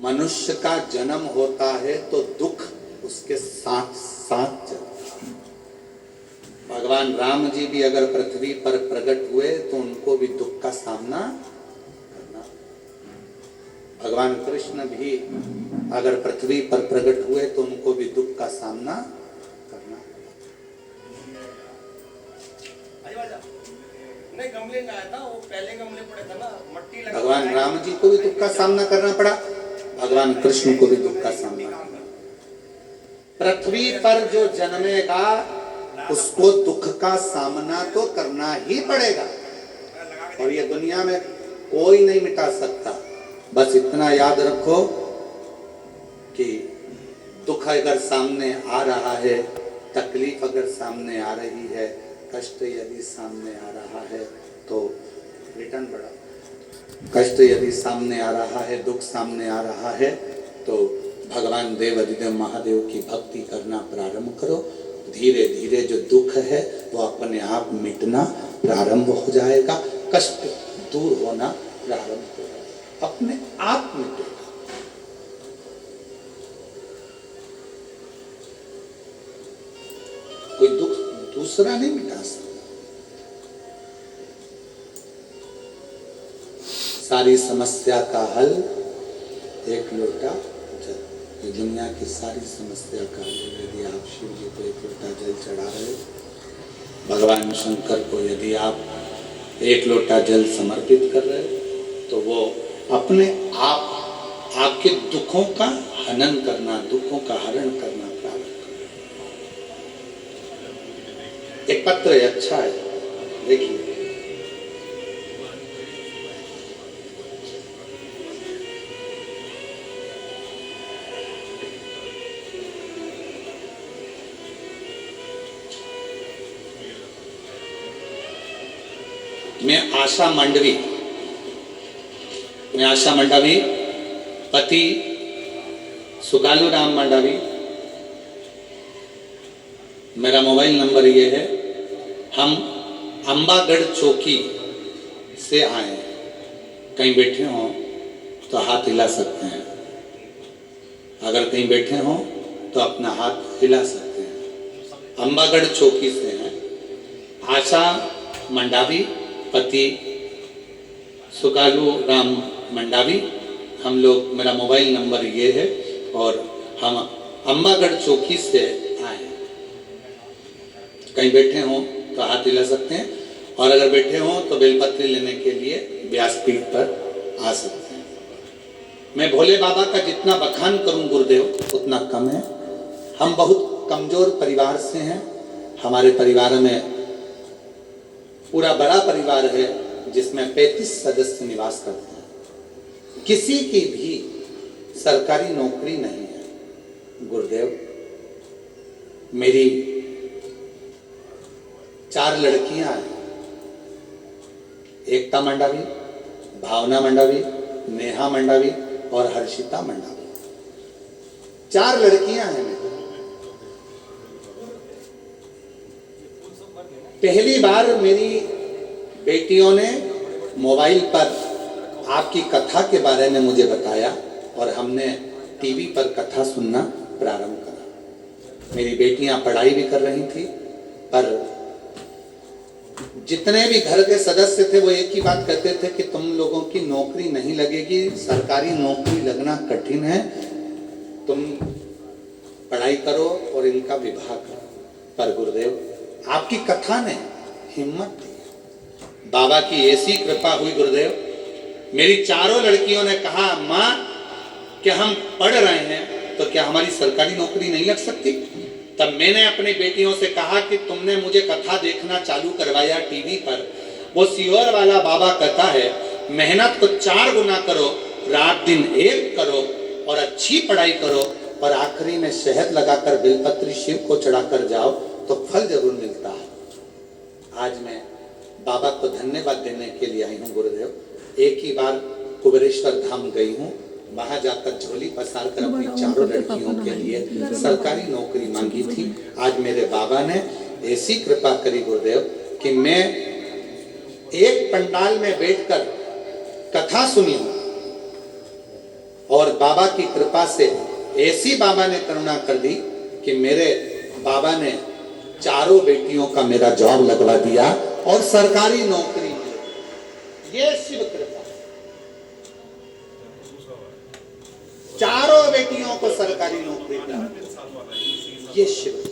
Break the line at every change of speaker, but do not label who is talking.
मनुष्य का जन्म होता है तो दुख उसके साथ साथ चलता है। भगवान राम जी भी अगर पृथ्वी पर प्रकट हुए तो उनको भी दुख का सामना करना। भगवान कृष्ण भी अगर पृथ्वी पर प्रकट हुए तो उनको भी दुख का सामना करना।
नहीं गमले में आया था, वो पहले गमले पड़े थे ना, मट्टी लगा।
भगवान राम जी को भी दुख का सामना करना पड़ा, भगवान कृष्ण को भी दुख का सामना करना। पृथ्वी पर जो जन्मेगा उसको दुख का सामना तो करना ही पड़ेगा, और ये दुनिया में कोई नहीं मिटा सकता। बस इतना याद रखो कि दुख अगर सामने आ रहा है, तकलीफ अगर सामने आ रही है, कष्ट यदि सामने आ रहा है तो रिटर्न बढ़ा। कष्ट यदि सामने आ रहा है, दुख सामने आ रहा है तो भगवान देव अधिदेव महादेव की भक्ति करना प्रारंभ करो। धीरे धीरे जो दुख है वो अपने आप मिटना प्रारंभ हो जाएगा, कष्ट दूर होना प्रारंभ हो जाएगा, अपने आप मिटेगा। कोई दुख दूसरा नहीं मिटा सकता। सारी समस्या का हल एक लोटा जल। ये दुनिया की सारी समस्या का हल यदि आप शिव जी को एक लोटा जल चढ़ा रहे, भगवान शंकर को यदि आप एक लोटा जल समर्पित कर रहे, तो वो अपने आप आपके दुखों का हनन करना, दुखों का हरण करना प्रारंभ कर। एक पत्र है, अच्छा है, देखिए। मैं आशा मंडवी पति सुकालू राम मंडवी, मेरा मोबाइल नंबर ये है। हम अंबागढ़ चौकी से आए हैं। कहीं बैठे हों तो हाथ हिला सकते हैं, अगर कहीं बैठे हों तो अपना हाथ हिला सकते हैं। अंबागढ़ चौकी से हैं। आशा मंडावी पति सुकालू राम मंडावी, हम लोग, मेरा मोबाइल नंबर ये है, और हम अंबागढ़ चौकी से आए हैं। कहीं बैठे हों तो हाथ हिला सकते हैं, और अगर बैठे हों तो बेलपत्री लेने के लिए व्यासपीठ पर आ सकते हैं। मैं भोले बाबा का जितना बखान करूं गुरुदेव उतना कम है। हम बहुत कमजोर परिवार से हैं। हमारे परिवार में पूरा बड़ा परिवार है जिसमें 35 सदस्य निवास करते हैं। किसी की भी सरकारी नौकरी नहीं है गुरुदेव। मेरी 4 लड़कियां हैं, एकता मंडावी, भावना मंडावी, नेहा मंडावी और हर्षिता मंडावी। 4 लड़कियां हैं मेरी। पहली बार मेरी बेटियों ने मोबाइल पर आपकी कथा के बारे में मुझे बताया, और हमने टीवी पर कथा सुनना प्रारंभ करा। मेरी बेटियां पढ़ाई भी कर रही थी, पर जितने भी घर के सदस्य थे वो एक ही बात कहते थे कि तुम लोगों की नौकरी नहीं लगेगी, सरकारी नौकरी लगना कठिन है, तुम पढ़ाई करो और इनका विवाह करो। पर गुरुदेव आपकी कथा ने हिम्मत दी, बाबा की ऐसी कृपा हुई गुरुदेव। मेरी चारों लड़कियों ने कहा, माँ क्या हम पढ़ रहे हैं तो क्या हमारी सरकारी नौकरी नहीं लग सकती? तब मैंने अपनी बेटियों से कहा कि तुमने मुझे कथा देखना चालू करवाया टीवी पर, वो सीहोर वाला बाबा कहता है मेहनत को 4 गुना करो, रात दिन एक करो और अच्छी पढ़ाई करो, और आखिरी में शहद लगाकर बेलपत्री शिव को चढ़ाकर जाओ तो फल जरूर मिलता है। आज मैं बाबा को धन्यवाद देने के लिए आई हूँ गुरुदेव। एक ही बार कुबेरेश्वर धाम गई हूँ, वहां जाकर झोली पसार कर अपनी चारों लड़कियों के लिए सरकारी नौकरी मांगी थी। आज मेरे बाबा ने ऐसी कृपा करी गुरुदेव कि मैं एक पंडाल में बैठकर कथा सुनी हूँ और बाबा की कृपा से ऐसी बाबा ने करुणा कर दी कि मेरे बाबा ने चारों बेटियों का मेरा जॉब लगवा दिया और सरकारी नौकरी मिल गई। ये शिव कृपा। चारों बेटियों को सरकारी नौकरी मिला, ये शिव